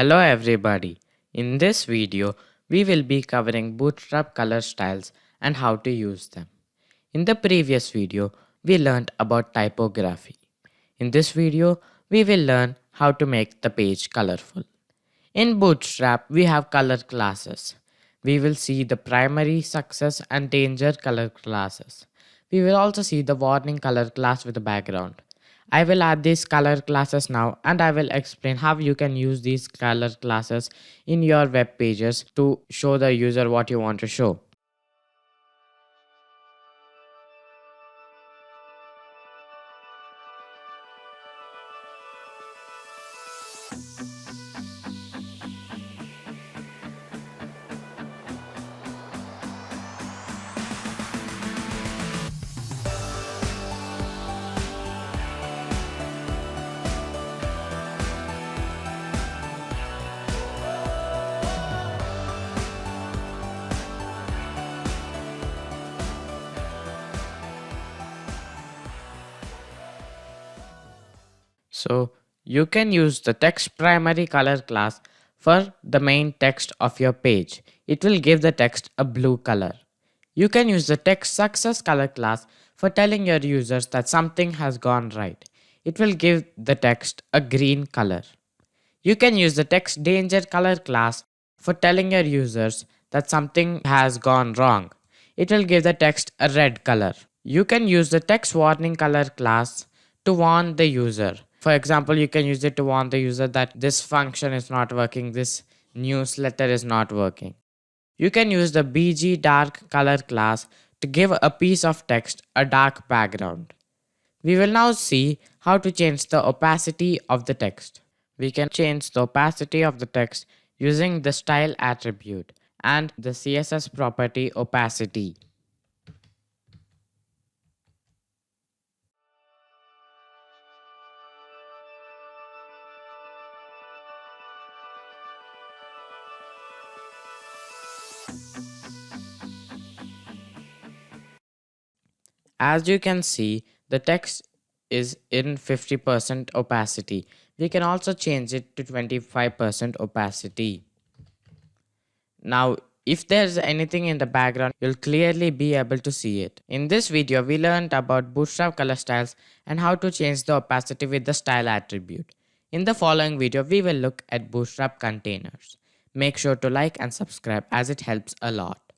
Hello everybody. In this video, we will be covering Bootstrap color styles and how to use them. In the previous video, we learned about typography. In this video, we will learn how to make the page colorful. In Bootstrap, we have color classes. We will see the primary, success and danger color classes. We will also see the warning color class with a background. I will add these color classes now and I will explain how you can use these color classes in your web pages to show the user what you want to show. So you can use the text primary color class for the main text of your page. It will give the text a blue color. You can use the text success color class for telling your users that something has gone right. It will give the text a green color. You can use the text danger color class for telling your users that something has gone wrong. It will give the text a red color. You can use the text warning color class to warn the user. For example, you can use it to warn the user that this function is not working, this newsletter is not working. You can use the BG dark color class to give a piece of text a dark background. We will now see how to change the opacity of the text. We can change the opacity of the text using the style attribute and the CSS property opacity. As you can see, the text is in 50% opacity. We can also change it to 25% opacity. Now, if there's anything in the background, you'll clearly be able to see it. In this video, we learned about Bootstrap color styles and how to change the opacity with the style attribute. In the following video, we will look at Bootstrap containers. Make sure to like and subscribe as it helps a lot.